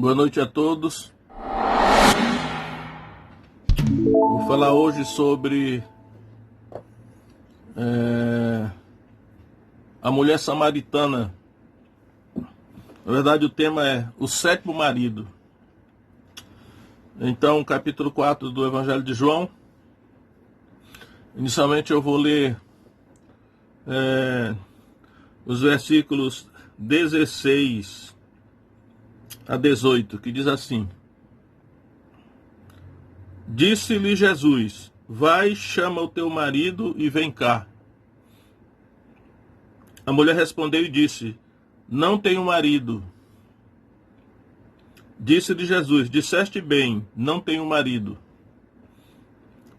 Boa noite a todos. Vou falar hoje sobre a mulher samaritana. Na verdade, o tema é o sétimo marido. Então, capítulo 4 do Evangelho de João. Inicialmente eu vou ler os versículos 16 a 18, que diz assim: Disse-lhe Jesus: Vai, chama o teu marido e vem cá. A mulher respondeu e disse: Não tenho marido. Disse-lhe Jesus: Disseste bem, não tenho marido,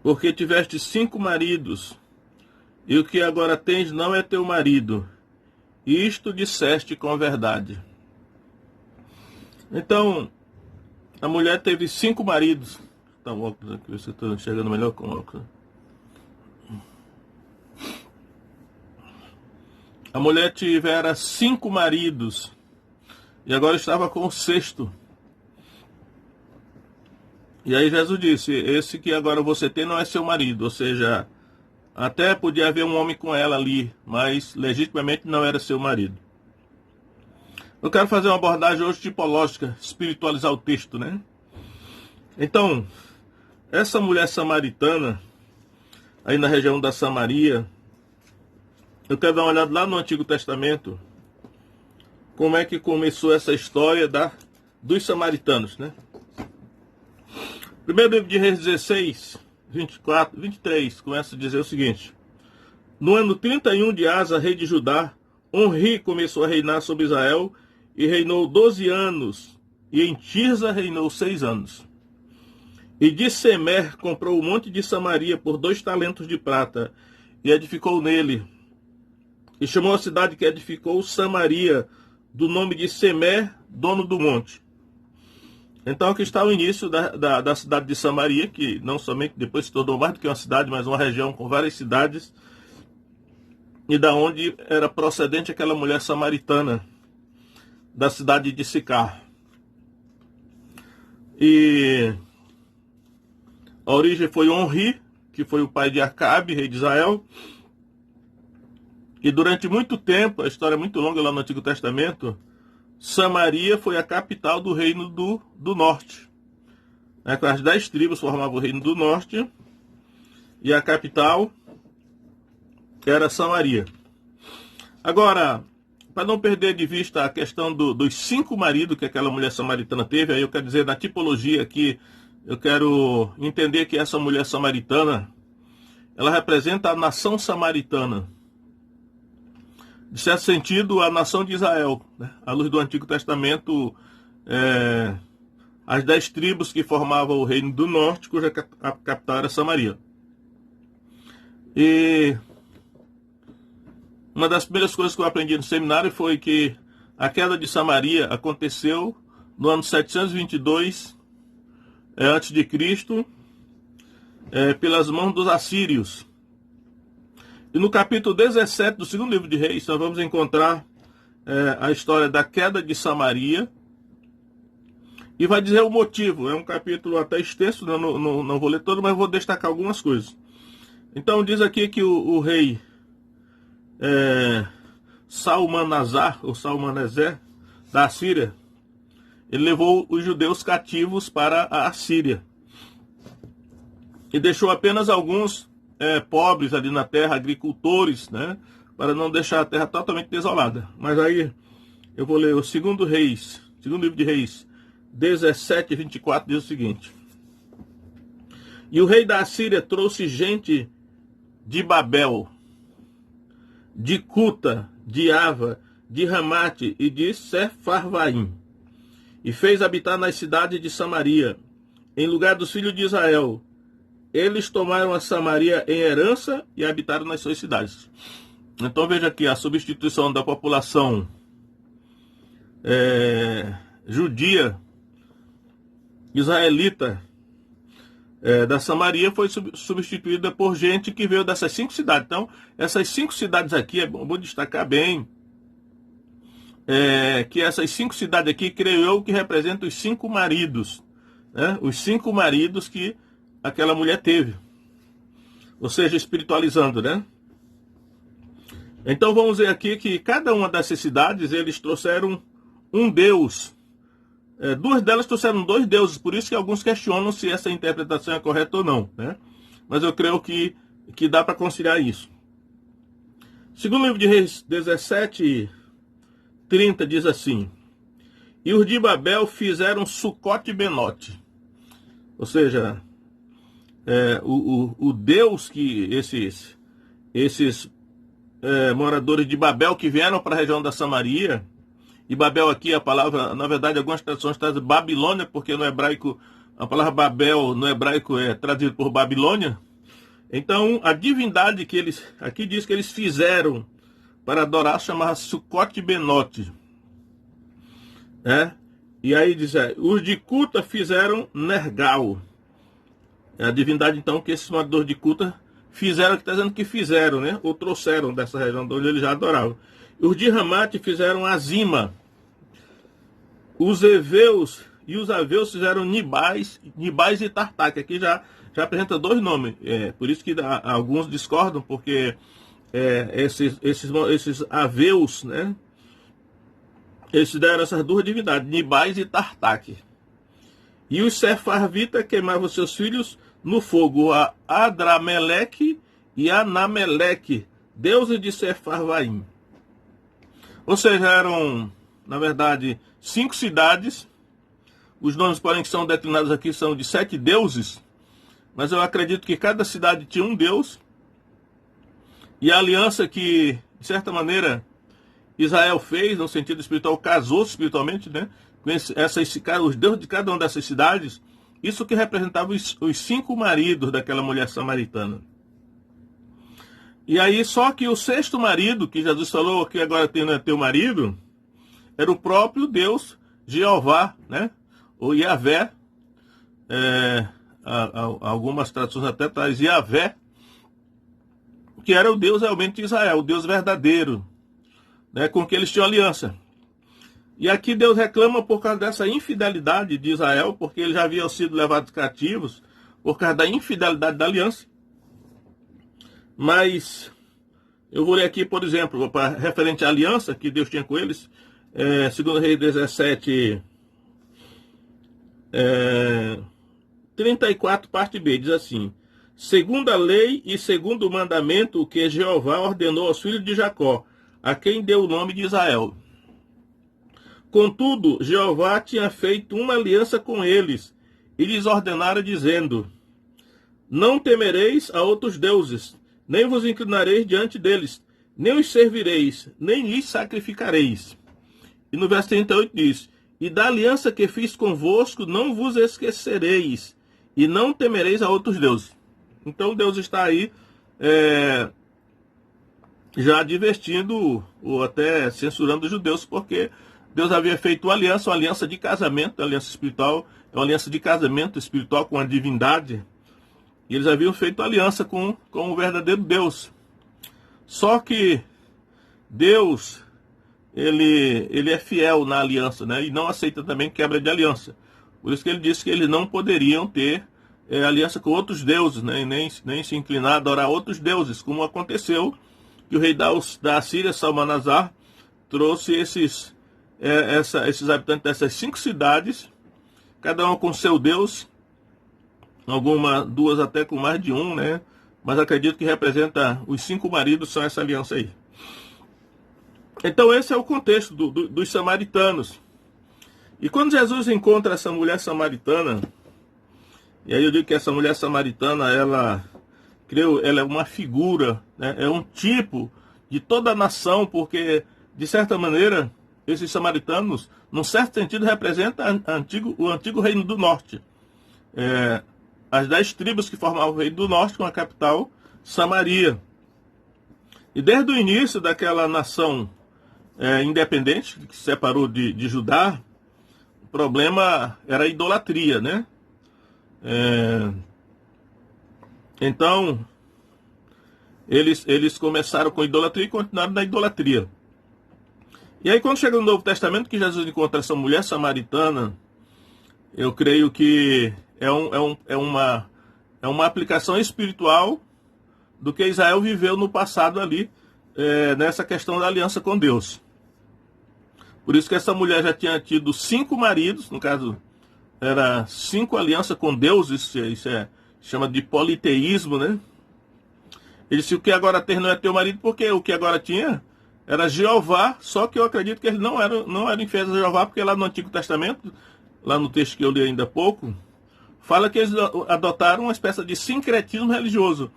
porque tiveste 5 maridos, e o que agora tens não é teu marido. Isto disseste com verdade. Então, a mulher teve 5 maridos. Tá, o óculos aqui, você está enxergando melhor com o óculos. A mulher tivera 5 maridos e agora estava com o 6º. E aí Jesus disse: esse que agora você tem não é seu marido. Ou seja, até podia haver um homem com ela ali, mas legitimamente não era seu marido. Eu quero fazer uma abordagem hoje tipológica, espiritualizar o texto, né? Então, essa mulher samaritana, aí na região da Samaria, eu quero dar uma olhada lá no Antigo Testamento, como é que começou essa história dos samaritanos, né? Primeiro livro de Reis 16, 24, 23, começa a dizer o seguinte: No ano 31 de Asa, rei de Judá, Onri começou a reinar sobre Israel e reinou 12 anos, e em Tirza reinou 6 anos. E de Semer comprou o monte de Samaria por 2 talentos de prata, e edificou nele. E chamou a cidade que edificou Samaria, do nome de Semer, dono do monte. Então aqui está o início da cidade de Samaria, que não somente depois se tornou mais do que uma cidade, mas uma região com várias cidades, e da onde era procedente aquela mulher samaritana, da cidade de Sicar. E a origem foi Onri, que foi o pai de Acabe, rei de Israel. E durante muito tempo, a história é muito longa lá no Antigo Testamento, Samaria foi a capital do reino do norte. As 10 tribos formavam o reino do norte, e a capital era Samaria. Agora, para não perder de vista a questão dos 5 maridos que aquela mulher samaritana teve, aí eu quero dizer, na tipologia aqui, eu quero entender que essa mulher samaritana, ela representa a nação samaritana. De certo sentido, a nação de Israel, né? À luz do Antigo Testamento, as 10 tribos que formavam o reino do norte, cuja capital era Samaria. E uma das primeiras coisas que eu aprendi no seminário foi que a queda de Samaria aconteceu no ano 722 antes de Cristo, pelas mãos dos assírios. E no capítulo 17 do segundo livro de Reis, nós vamos encontrar a história da queda de Samaria, e vai dizer o motivo. É um capítulo até extenso, não vou ler todo, mas vou destacar algumas coisas. Então diz aqui que o rei Salmanazar, ou Salmaneser, da Assíria, ele levou os judeus cativos para a Assíria e deixou apenas alguns pobres ali na terra, agricultores, né, para não deixar a terra totalmente desolada. Mas aí eu vou ler o segundo livro de Reis 17, 24, diz o seguinte: E o rei da Assíria trouxe gente de Babel, de Cuta, de Ava, de Ramate e de Sefarvaim, e fez habitar nas cidades de Samaria, em lugar dos filhos de Israel. Eles tomaram a Samaria em herança e habitaram nas suas cidades. Então veja aqui a substituição da população judia, israelita, da Samaria, foi substituída por gente que veio dessas 5 cidades. Então, essas 5 cidades aqui, é bom destacar bem, que essas 5 cidades aqui, creio eu, que representam os 5 maridos, né? Os 5 maridos que aquela mulher teve. Ou seja, espiritualizando, né? Então vamos ver aqui que cada uma dessas cidades, eles trouxeram um deus. 2 delas trouxeram 2 deuses, por isso que alguns questionam se essa interpretação é correta ou não, né? Mas eu creio que dá para conciliar isso. Segundo livro de Reis 17:30 diz assim: e os de Babel fizeram Sucote e Benote. Ou seja, o Deus que esses moradores de Babel que vieram para a região da Samaria, e Babel aqui, a palavra, na verdade, algumas traduções trazem Babilônia, porque no hebraico, a palavra Babel no hebraico é traduzida por Babilônia. Então, a divindade que eles, aqui diz que eles fizeram para adorar, chamava Sucote e Benote. E aí diz, os de Cuta fizeram Nergal. É a divindade, então, que esses moradores de Cuta fizeram, que está dizendo que fizeram, né? Ou trouxeram dessa região onde eles já adoravam. Os de Ramate fizeram Azima. Os heveus e os aveus fizeram Nibais e Tartaque. Aqui já apresenta 2 nomes. Por isso que alguns discordam, porque esses aveus, né? Eles deram essas 2 divindades, Nibais e Tartaque. E os Sefarvitas queimavam seus filhos no fogo, a Adrameleque e Anameleque, deuses de Sefarvaim. Ou seja, eram, na verdade, 5 cidades. Os nomes, porém, que são declinados aqui são de 7 deuses, mas eu acredito que cada cidade tinha um deus. E a aliança que, de certa maneira, Israel fez, no sentido espiritual, casou espiritualmente, né? Os deuses de cada uma dessas cidades, isso que representava os 5 maridos daquela mulher samaritana. E aí, só que o 6º marido, que Jesus falou que agora não é teu marido, era o próprio Deus, Jeová, né? Ou Yahvé. Algumas traduções até trazem Yahvé, que era o Deus realmente de Israel, o Deus verdadeiro, né? Com que eles tinham aliança. E aqui Deus reclama por causa dessa infidelidade de Israel, porque eles já haviam sido levados cativos por causa da infidelidade da aliança. Mas eu vou ler aqui, por exemplo, referente à aliança que Deus tinha com eles, segundo Reis 17, 34, parte B, diz assim: segundo a lei e segundo o mandamento que Jeová ordenou aos filhos de Jacó, a quem deu o nome de Israel. Contudo, Jeová tinha feito uma aliança com eles, e lhes ordenara, dizendo: não temereis a outros deuses, nem vos inclinareis diante deles, nem os servireis, nem lhes sacrificareis. E no verso 38 diz: e da aliança que fiz convosco não vos esquecereis, e não temereis a outros deuses. Então Deus está aí já advertindo ou até censurando os judeus, porque Deus havia feito uma aliança de casamento, aliança espiritual, é uma aliança de casamento espiritual com a divindade. E eles haviam feito aliança com o verdadeiro Deus. Só que Deus, ele é fiel na aliança, né? E não aceita também quebra de aliança. Por isso que ele disse que eles não poderiam ter aliança com outros deuses, né? E nem se inclinar a adorar outros deuses, como aconteceu que o rei da Síria, Salmanasar, trouxe esses habitantes dessas 5 cidades, cada uma com seu Deus, duas até com mais de um, né? Mas acredito que representa os 5 maridos, são essa aliança aí. Então esse é o contexto dos samaritanos. E quando Jesus encontra essa mulher samaritana, e aí eu digo que essa mulher samaritana, ela é uma figura, né? É um tipo de toda a nação, porque, de certa maneira, esses samaritanos, num certo sentido, representam o antigo reino do norte. As 10 tribos que formavam o reino do norte, com a capital, Samaria. E desde o início daquela nação independente, que se separou de Judá, o problema era a idolatria, né? Então, eles começaram com idolatria e continuaram na idolatria. E aí quando chega no Novo Testamento, que Jesus encontra essa mulher samaritana, eu creio que é uma aplicação espiritual do que Israel viveu no passado ali, nessa questão da aliança com Deus. Por isso que essa mulher já tinha tido 5 maridos, no caso, era 5 alianças com Deus, isso chama de politeísmo, né? Ele disse, o que agora tem não é teu marido, porque o que agora tinha era Jeová, só que eu acredito que eles não eram infiéis a Jeová, porque lá no Antigo Testamento, lá no texto que eu li ainda há pouco, fala que eles adotaram uma espécie de sincretismo religioso.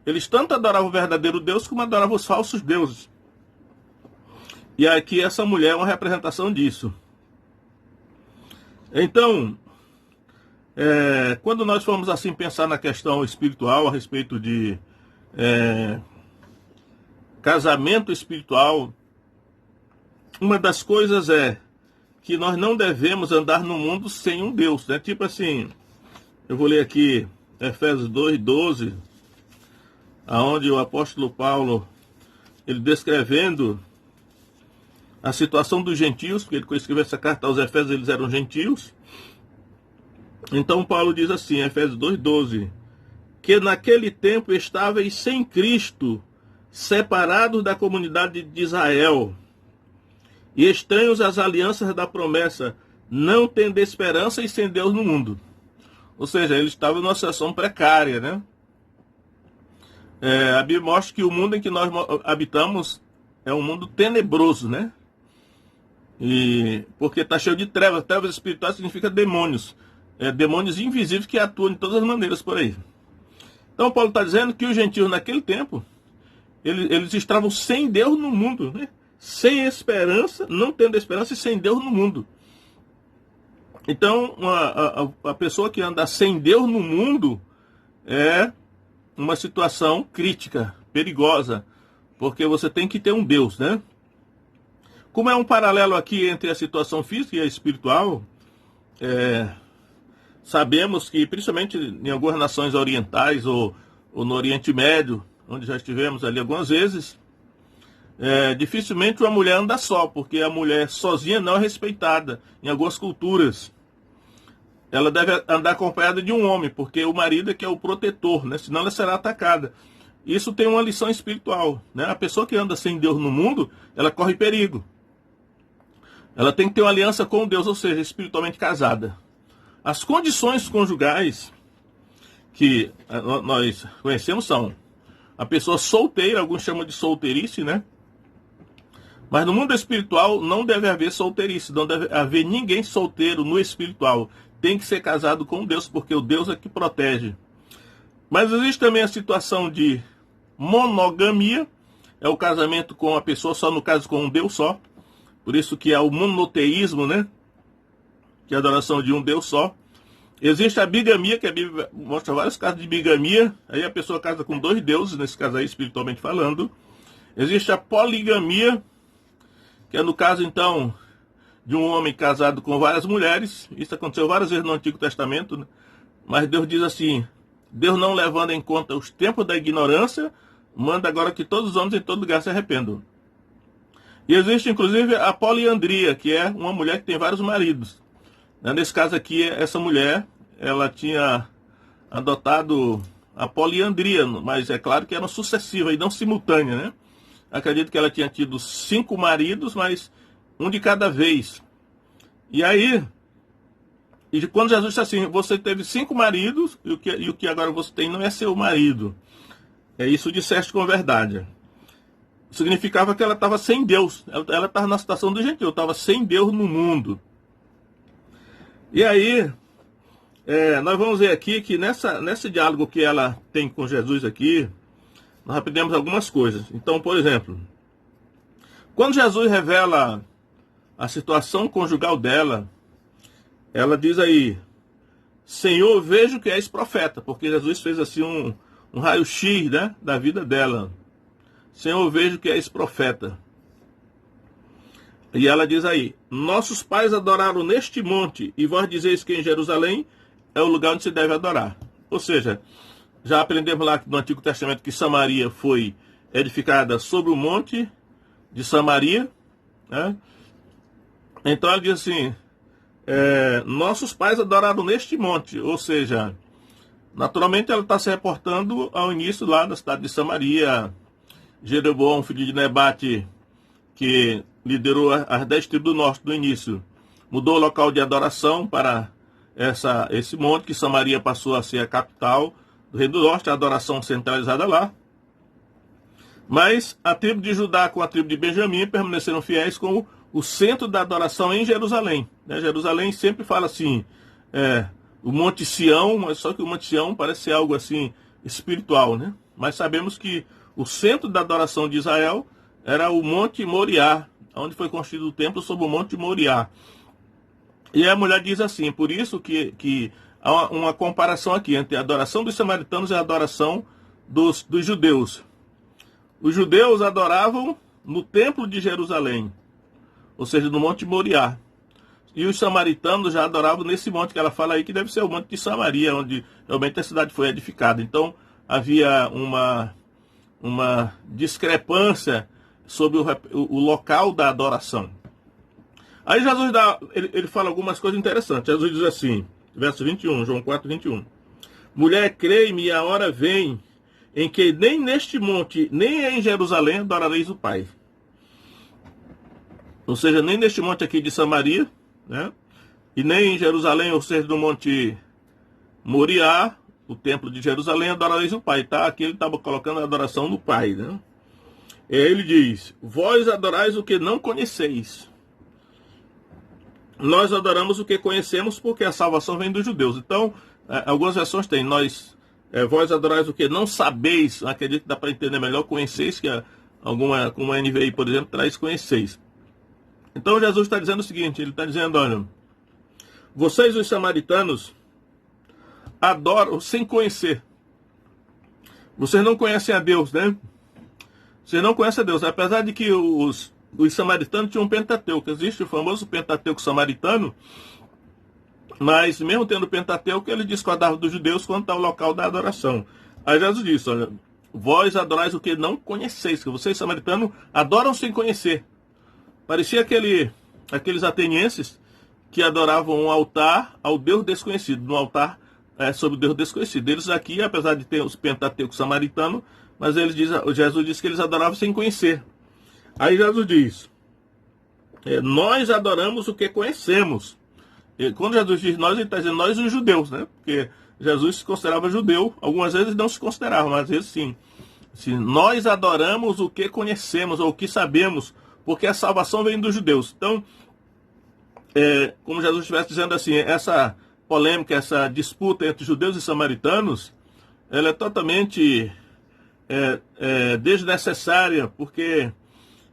Eles tanto adoravam o verdadeiro Deus, como adoravam os falsos deuses. E aqui essa mulher é uma representação disso. Então, quando nós formos assim pensar na questão espiritual, a respeito de casamento espiritual, uma das coisas é que nós não devemos andar no mundo sem um Deus, né? Tipo assim, eu vou ler aqui Efésios 2:12, aonde o apóstolo Paulo, ele descrevendo a situação dos gentios, porque ele escreveu essa carta aos Efésios, eles eram gentios. Então Paulo diz assim, Efésios 2:12, que naquele tempo estáveis sem Cristo, separados da comunidade de Israel, e estranhos às alianças da promessa, não tendo esperança e sem Deus no mundo. Ou seja, eles estavam numa situação precária, né? A Bíblia mostra que o mundo em que nós habitamos é um mundo tenebroso, né? E porque está cheio de trevas. Trevas espirituais significa demônios. Demônios invisíveis que atuam de todas as maneiras por aí. Então Paulo está dizendo que os gentios naquele tempo, eles estavam sem Deus no mundo, né? Sem esperança, não tendo esperança e sem Deus no mundo. Então a pessoa que anda sem Deus no mundo é uma situação crítica, perigosa, porque você tem que ter um Deus, né? Como é um paralelo aqui entre a situação física e a espiritual, sabemos que, principalmente em algumas nações orientais ou no Oriente Médio, onde já estivemos ali algumas vezes, dificilmente uma mulher anda só, porque a mulher sozinha não é respeitada em algumas culturas. Ela deve andar acompanhada de um homem, porque o marido é que é o protetor, né? Senão ela será atacada. Isso tem uma lição espiritual, né? A pessoa que anda sem Deus no mundo, ela corre perigo. Ela tem que ter uma aliança com Deus, ou seja, espiritualmente casada. As condições conjugais que nós conhecemos são a pessoa solteira, alguns chamam de solteirice, né? Mas no mundo espiritual não deve haver solteirice, não deve haver ninguém solteiro no espiritual. Tem que ser casado com Deus, porque o Deus é que protege. Mas existe também a situação de monogamia, é o casamento com a pessoa só, no caso com um Deus só. Por isso que é o monoteísmo, né? Que é a adoração de um Deus só. Existe a bigamia, que a Bíblia mostra vários casos de bigamia. Aí a pessoa casa com 2 deuses, nesse caso aí, espiritualmente falando. Existe a poligamia, que é no caso, então, de um homem casado com várias mulheres. Isso aconteceu várias vezes no Antigo Testamento, né? Mas Deus diz assim, Deus não levando em conta os tempos da ignorância, manda agora que todos os homens em todo lugar se arrependam. E existe, inclusive, a poliandria, que é uma mulher que tem vários maridos. Nesse caso aqui, essa mulher, ela tinha adotado a poliandria, mas é claro que era sucessiva e não simultânea, né? Acredito que ela tinha tido 5 maridos, mas um de cada vez. E aí, quando Jesus disse assim, você teve 5 maridos, e o que agora você tem não é seu marido. Isso disseste com verdade. Significava que ela estava sem Deus. Ela estava na situação do gentio, estava sem Deus no mundo. E aí, nós vamos ver aqui que nesse diálogo que ela tem com Jesus aqui, nós aprendemos algumas coisas. Então, por exemplo, quando Jesus revela a situação conjugal dela, ela diz aí, Senhor, vejo que és profeta, porque Jesus fez assim um raio-x, né, da vida dela. Senhor, vejo que és profeta. E ela diz aí, nossos pais adoraram neste monte, e vós dizeis que em Jerusalém é o lugar onde se deve adorar. Ou seja, já aprendemos lá no Antigo Testamento que Samaria foi edificada sobre o monte de Samaria, né? Então ela diz assim, nossos pais adoraram neste monte, ou seja, naturalmente ela está se reportando ao início lá da cidade de Samaria. Jeroboão, filho de Nebate, que liderou as 10 tribos do norte do início, mudou o local de adoração para esse monte, que Samaria passou a ser a capital do reino do norte, a adoração centralizada lá. Mas a tribo de Judá com a tribo de Benjamim permaneceram fiéis como o centro da adoração em Jerusalém. Jerusalém sempre fala assim, o Monte Sião, mas só que o Monte Sião parece ser algo assim espiritual, né? Mas sabemos que o centro da adoração de Israel era o Monte Moriá, onde foi construído o templo sobre o Monte Moriá. E a mulher diz assim, por isso que há uma comparação aqui entre a adoração dos samaritanos e a adoração dos judeus. Os judeus adoravam no templo de Jerusalém, ou seja, no Monte Moriá. E os samaritanos já adoravam nesse monte que ela fala aí, que deve ser o Monte de Samaria, onde realmente a cidade foi edificada. Então havia uma discrepância sobre o local da adoração. Aí Jesus ele fala algumas coisas interessantes. Jesus diz assim, verso 21, João 4, 21. Mulher, crê-me, a hora vem em que nem neste monte, nem em Jerusalém adorareis o Pai. Ou seja, nem neste monte aqui de Samaria, né? E nem em Jerusalém, ou seja, no Monte Moriá, o templo de Jerusalém, adorareis o Pai, tá? Aqui ele estava colocando a adoração no Pai, né? E aí ele diz, vós adorais o que não conheceis. Nós adoramos o que conhecemos, porque a salvação vem dos judeus. Então, algumas versões têm, vós adorais o que não sabeis, acredito que dá para entender melhor, conheceis, que como a NVI, por exemplo, traz conheceis. Então Jesus está dizendo o seguinte, ele está dizendo, olha, vocês os samaritanos adoram sem conhecer. Vocês não conhecem a Deus, né? Vocês não conhecem a Deus. Apesar de que os samaritanos tinham um Pentateuco. Existe o famoso Pentateuco samaritano, mas mesmo tendo o Pentateuco, ele discordava dos judeus quanto ao local da adoração. Aí Jesus disse, olha, vós adorais o que não conheceis, que vocês samaritanos adoram sem conhecer. Parecia aqueles atenienses que adoravam um altar ao Deus desconhecido, no altar sobre o Deus desconhecido. Eles aqui, apesar de ter os Pentateuco samaritano, mas Jesus diz que eles adoravam sem conhecer. Aí Jesus diz, nós adoramos o que conhecemos. E quando Jesus diz nós, ele está dizendo nós os judeus, né? Porque Jesus se considerava judeu, algumas vezes não se considerava, mas às vezes sim. Nós adoramos o que conhecemos, ou o que sabemos, porque a salvação vem dos judeus. Então, como Jesus estivesse dizendo assim, essa polêmica, essa disputa entre judeus e samaritanos, ela é totalmente desnecessária, porque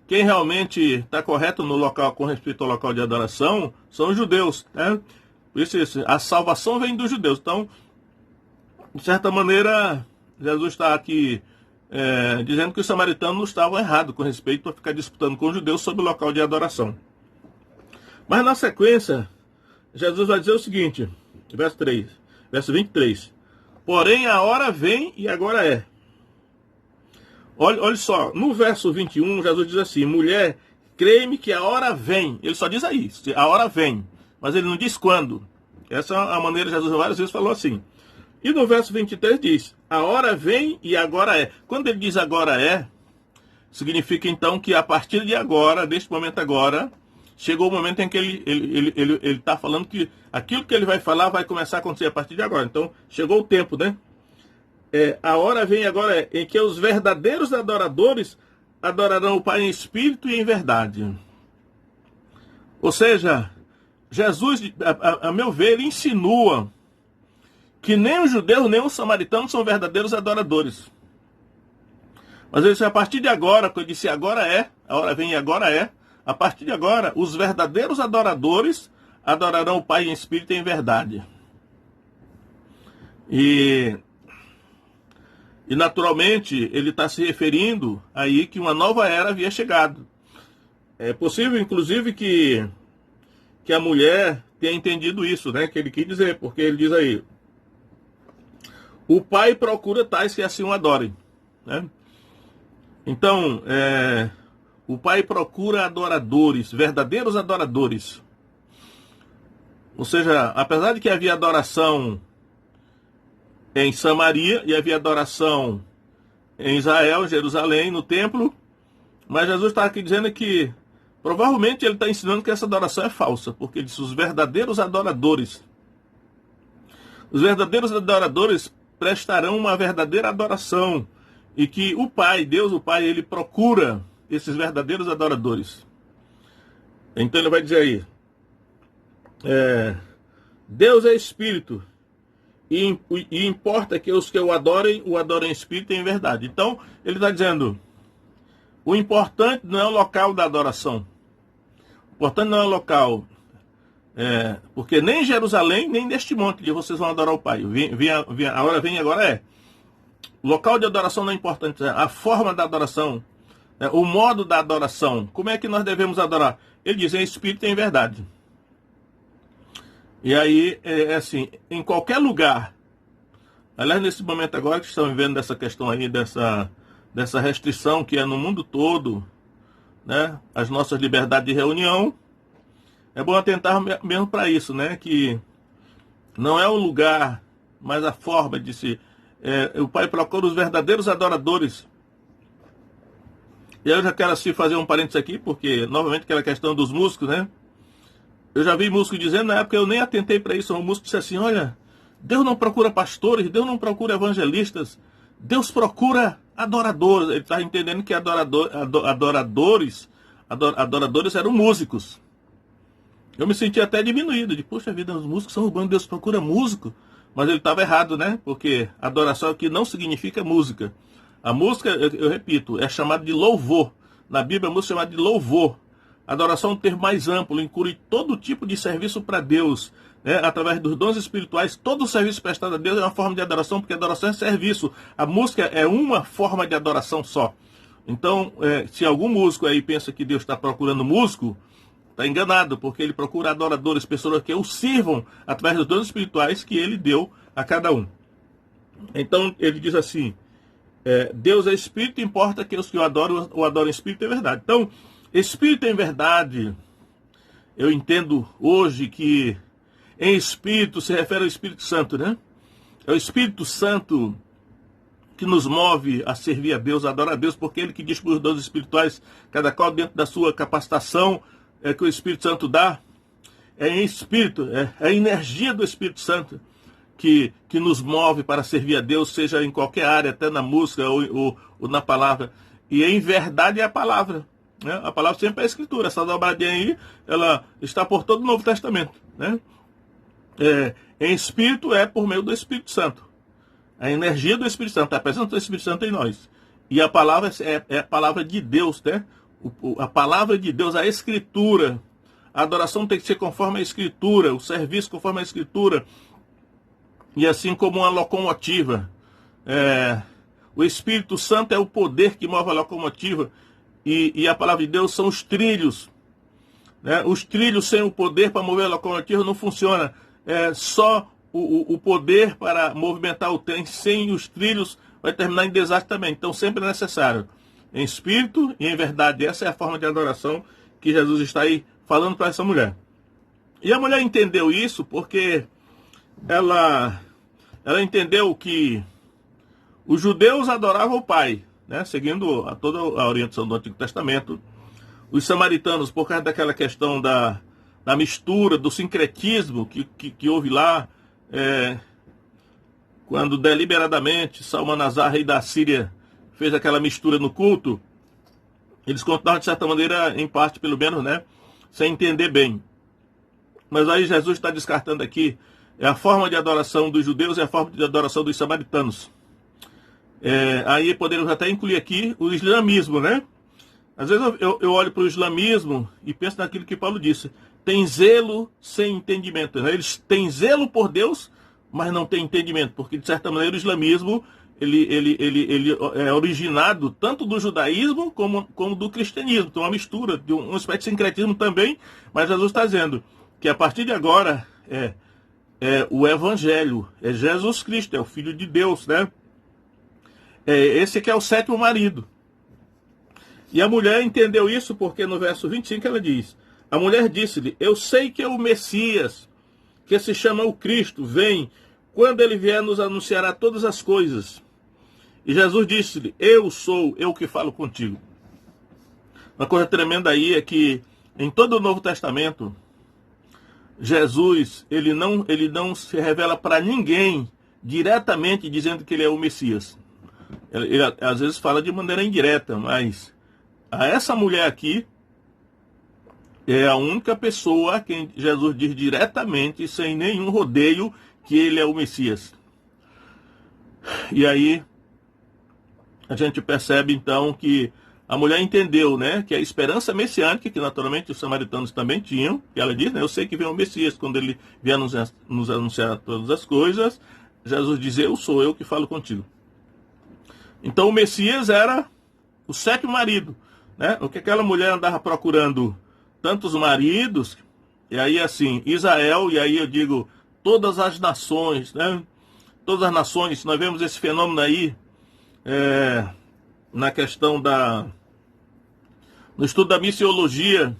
quem realmente está correto no local, com respeito ao local de adoração, são os judeus, né? Por isso, a salvação vem dos judeus. Então, de certa maneira, Jesus está aqui dizendo que os samaritanos não estavam errados com respeito a ficar disputando com os judeus sobre o local de adoração. Mas na sequência, Jesus vai dizer o seguinte, verso 23. Porém, a hora vem e agora é. Olha só, no verso 21, Jesus diz assim, mulher, crê-me que a hora vem. Ele só diz aí, a hora vem, mas ele não diz quando. Essa é a maneira que Jesus várias vezes falou assim. E no verso 23 diz, a hora vem e agora é. Quando ele diz agora é, significa então que a partir de agora, deste momento agora, chegou o momento em que ele está falando que aquilo que ele vai falar vai começar a acontecer a partir de agora. Então, chegou o tempo, né? A hora vem agora em que os verdadeiros adoradores adorarão o Pai em espírito e em verdade. Ou seja, Jesus, a meu ver, ele insinua que nem os judeus nem os samaritanos são verdadeiros adoradores. Mas ele disse, a partir de agora, quando eu disse agora é, a hora vem e agora é, a partir de agora, os verdadeiros adoradores adorarão o Pai em espírito e em verdade. E naturalmente, ele está se referindo aí que uma nova era havia chegado. É possível, inclusive, que a mulher tenha entendido isso, né? Que ele quis dizer, porque ele diz aí, o Pai procura tais que assim o adorem, né? Então, o Pai procura adoradores, verdadeiros adoradores. Ou seja, apesar de que havia adoração em Samaria e havia adoração em Israel, Jerusalém, no templo, mas Jesus está aqui dizendo que provavelmente ele está ensinando que essa adoração é falsa, porque ele diz os verdadeiros adoradores prestarão uma verdadeira adoração e que o Pai, Deus o Pai, ele procura esses verdadeiros adoradores. Então ele vai dizer aí, Deus é Espírito e importa que os que o adorem em Espírito e em verdade. Então ele está dizendo, o importante não é o local da adoração. O importante não é o local, porque nem em Jerusalém, nem neste monte que vocês vão adorar o Pai. A hora vem agora o local de adoração não é importante, a forma da adoração, o modo da adoração. Como é que nós devemos adorar? Ele diz em Espírito e em verdade. E aí, assim, em qualquer lugar, aliás, nesse momento agora que estamos vivendo dessa questão aí, dessa restrição que é no mundo todo, né, as nossas liberdades de reunião, é bom atentar mesmo para isso, né, que não é o lugar, mas a forma de se... o Pai procura os verdadeiros adoradores. E eu já quero assim fazer um parênteses aqui, porque, novamente, aquela questão dos músicos, né, eu já vi músico dizendo, na época eu nem atentei para isso, um músico disse assim, olha, Deus não procura pastores, Deus não procura evangelistas, Deus procura adoradores. Ele está entendendo que adoradores eram músicos. Eu me senti até diminuído, de puxa vida, os músicos são urbanos, Deus procura músico. Mas ele estava errado, né? Porque adoração aqui não significa música. A música, eu repito, é chamada de louvor. Na Bíblia a música é chamada de louvor. Adoração é um termo mais amplo, inclui todo tipo de serviço para Deus, né? Através dos dons espirituais, todo o serviço prestado a Deus é uma forma de adoração, porque adoração é serviço. A música é uma forma de adoração só. Então, se algum músico aí pensa que Deus está procurando músico, está enganado, porque ele procura adoradores, pessoas que o sirvam através dos dons espirituais que ele deu a cada um. Então, ele diz assim, Deus é Espírito, importa que os que o adorem em Espírito e verdade. Então, Espírito em verdade, eu entendo hoje que em Espírito se refere ao Espírito Santo, né? É o Espírito Santo que nos move a servir a Deus, a adorar a Deus, porque ele que diz para os dons espirituais, cada qual dentro da sua capacitação, que o Espírito Santo dá, é em Espírito, é a energia do Espírito Santo que nos move para servir a Deus, seja em qualquer área, até na música ou na palavra. E em verdade é a palavra. Né? A palavra sempre é a Escritura. Essa dobradinha aí, ela está por todo o Novo Testamento. Né? Em Espírito é por meio do Espírito Santo. A energia do Espírito Santo, a presença do Espírito Santo em nós. E a palavra é a palavra de Deus, né? A palavra de Deus, a Escritura. A adoração tem que ser conforme a Escritura, o serviço conforme a Escritura. E assim como uma locomotiva. O Espírito Santo é o poder que move a locomotiva. E a palavra de Deus são os trilhos. Né? Os trilhos sem o poder para mover a locomotiva não funciona. Só o poder para movimentar o trem sem os trilhos vai terminar em desastre também. Então sempre é necessário. Em espírito e em verdade. Essa é a forma de adoração que Jesus está aí falando para essa mulher. E a mulher entendeu isso porque ela entendeu que os judeus adoravam o Pai, né? Seguindo toda a orientação do Antigo Testamento. Os samaritanos, por causa daquela questão da mistura, do sincretismo que houve lá, quando deliberadamente Salmanasar, rei da Síria, fez aquela mistura no culto, eles contaram de certa maneira, em parte pelo menos, né, sem entender bem. Mas aí Jesus está descartando aqui a forma de adoração dos judeus e a forma de adoração dos samaritanos. Aí poderíamos até incluir aqui o islamismo, né? Às vezes eu olho para o islamismo e penso naquilo que Paulo disse. Tem zelo sem entendimento. Né? Eles têm zelo por Deus, mas não têm entendimento. Porque, de certa maneira, o islamismo ele é originado tanto do judaísmo como do cristianismo. Então, uma mistura, de uma espécie de sincretismo também. Mas Jesus está dizendo que, a partir de agora, o Evangelho, é Jesus Cristo, é o Filho de Deus, né? Esse que é o sétimo marido. E a mulher entendeu isso porque no verso 25 ela diz: a mulher disse-lhe: eu sei que é o Messias, que se chama o Cristo, vem, quando ele vier nos anunciará todas as coisas. E Jesus disse-lhe: eu sou eu que falo contigo. Uma coisa tremenda aí é que em todo o Novo Testamento, Jesus, ele não se revela para ninguém diretamente dizendo que ele é o Messias. Ele às vezes fala de maneira indireta, mas a essa mulher aqui é a única pessoa a quem Jesus diz diretamente, sem nenhum rodeio, que ele é o Messias. E aí a gente percebe então que a mulher entendeu, né, que a esperança messiânica, que naturalmente os samaritanos também tinham, que ela diz, né, eu sei que vem o Messias, quando ele vier nos anunciar todas as coisas, Jesus diz: eu sou eu que falo contigo. Então o Messias era o sétimo marido, né? O que aquela mulher andava procurando tantos maridos, e aí assim, Israel, e aí eu digo todas as nações, né? Todas as nações, nós vemos esse fenômeno aí na questão no estudo da missiologia,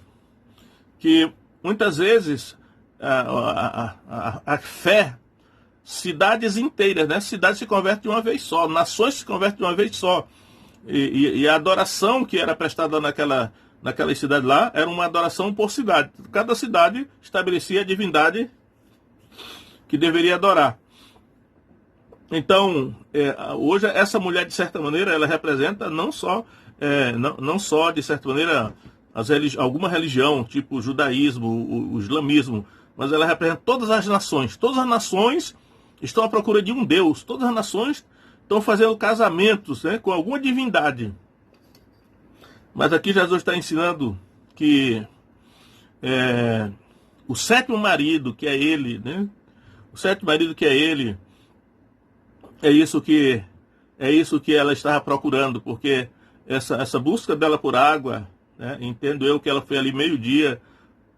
que muitas vezes a fé, cidades inteiras, né? Cidades se convertem de uma vez só, nações se convertem de uma vez só. E a adoração que era prestada naquela cidade lá era uma adoração por cidade. Cada cidade estabelecia a divindade que deveria adorar. Então, hoje essa mulher, de certa maneira, ela representa não só de certa maneira, alguma religião, tipo o judaísmo, o islamismo, mas ela representa todas as nações. Todas as nações estão à procura de um Deus. Todas as nações estão fazendo casamentos, né, com alguma divindade. Mas aqui Jesus está ensinando que o sétimo marido, que é ele, né? O sétimo marido, que é ele, é isso que ela estava procurando, porque essa busca dela por água, né, entendo eu que ela foi ali meio-dia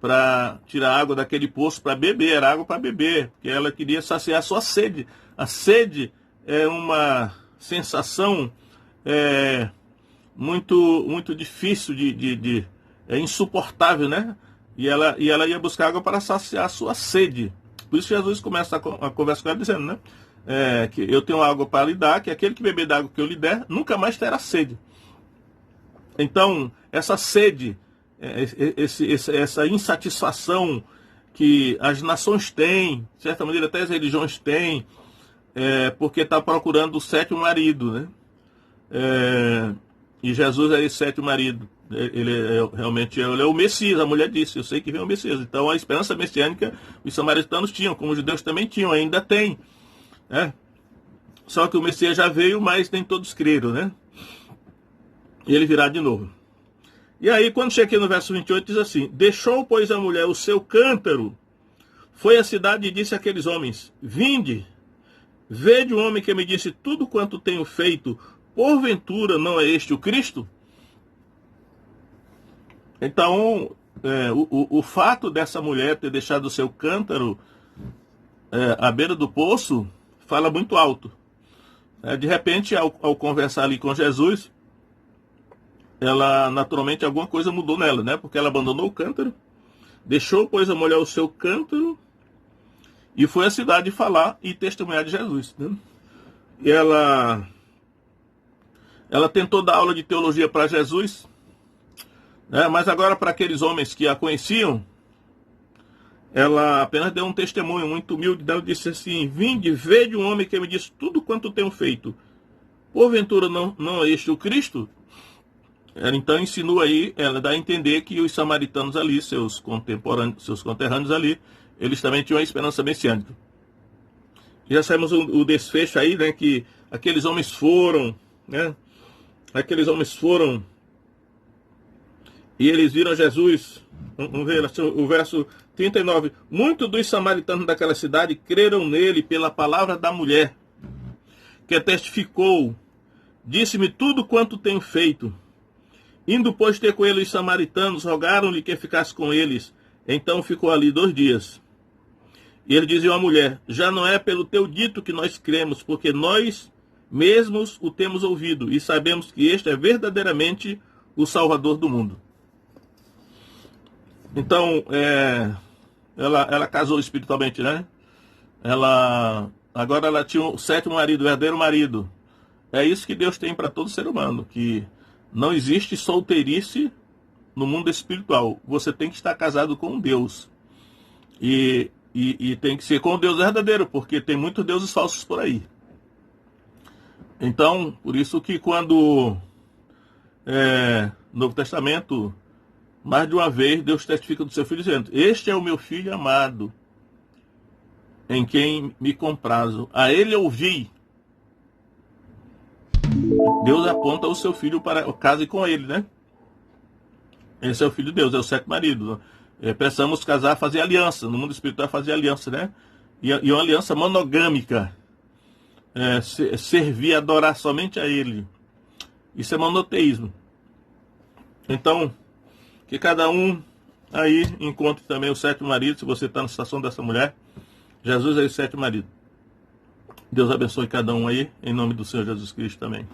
para tirar água daquele poço para beber, era água para beber, porque ela queria saciar a sua sede. A sede é uma sensação muito difícil é insuportável, né? E ela ia buscar água para saciar a sua sede. Por isso Jesus começa a conversa com ela dizendo, né? Que eu tenho água para lhe dar, que aquele que beber da água que eu lhe der, nunca mais terá sede. Então, essa sede, essa insatisfação que as nações têm, de certa maneira até as religiões têm, porque está procurando o sétimo marido, né? E Jesus é esse sétimo marido. Realmente ele é o Messias. A mulher disse: eu sei que vem o Messias. Então a esperança messiânica os samaritanos tinham, como os judeus também tinham, ainda tem. Só que o Messias já veio, mas nem todos creram, né? E ele virá de novo. E aí, quando chega aqui no verso 28, diz assim: deixou, pois, a mulher o seu cântaro, foi à cidade e disse àqueles homens: vinde, vede o homem que me disse tudo quanto tenho feito, porventura não é este o Cristo? Então, o fato dessa mulher ter deixado o seu cântaro à beira do poço fala muito alto. De repente, ao conversar ali com Jesus, ela, naturalmente, alguma coisa mudou nela, né? Porque ela abandonou o cântaro, deixou, pois, a mulher o seu cântaro e foi à cidade falar e testemunhar de Jesus, né? E ela tentou dar aula de teologia para Jesus, né? Mas agora, para aqueles homens que a conheciam, ela apenas deu um testemunho muito humilde. Ela disse assim: vinde, vede um homem que me disse tudo quanto tenho feito. Porventura não é este o Cristo? Ela então insinua aí, ela dá a entender que os samaritanos ali, seus conterrâneos ali, eles também tinham a esperança messiânica. Já sabemos o desfecho aí, né, que aqueles homens foram, né, e eles viram Jesus. Vamos ver o verso 39. Muitos dos samaritanos daquela cidade creram nele pela palavra da mulher, que testificou: disse-me tudo quanto tenho feito. Indo, pois, ter com ele os samaritanos, rogaram-lhe que ficasse com eles. Então ficou ali 2 dias. E ele dizia à mulher: já não é pelo teu dito que nós cremos, porque nós mesmos o temos ouvido, e sabemos que este é verdadeiramente o Salvador do mundo. Então, ela casou espiritualmente, né? Agora ela tinha o sétimo marido, o herdeiro marido. É isso que Deus tem para todo ser humano, que não existe solteirice no mundo espiritual. Você tem que estar casado com Deus. E tem que ser com o Deus verdadeiro, porque tem muitos deuses falsos por aí. Então, por isso que quando no Novo Testamento, mais de uma vez, Deus testifica do seu Filho dizendo: este é o meu Filho amado, em quem me comprazo. A ele ouvi. Deus aponta o seu Filho para o case com ele, né? Esse é o Filho de Deus, é o sétimo marido. Precisamos casar, fazer aliança. No mundo espiritual, fazer aliança, né? E uma aliança monogâmica. Servir, adorar somente a ele. Isso é monoteísmo. Então, que cada um aí encontre também o sétimo marido, se você está na situação dessa mulher. Jesus é o sétimo marido. Deus abençoe cada um aí, em nome do Senhor Jesus Cristo também.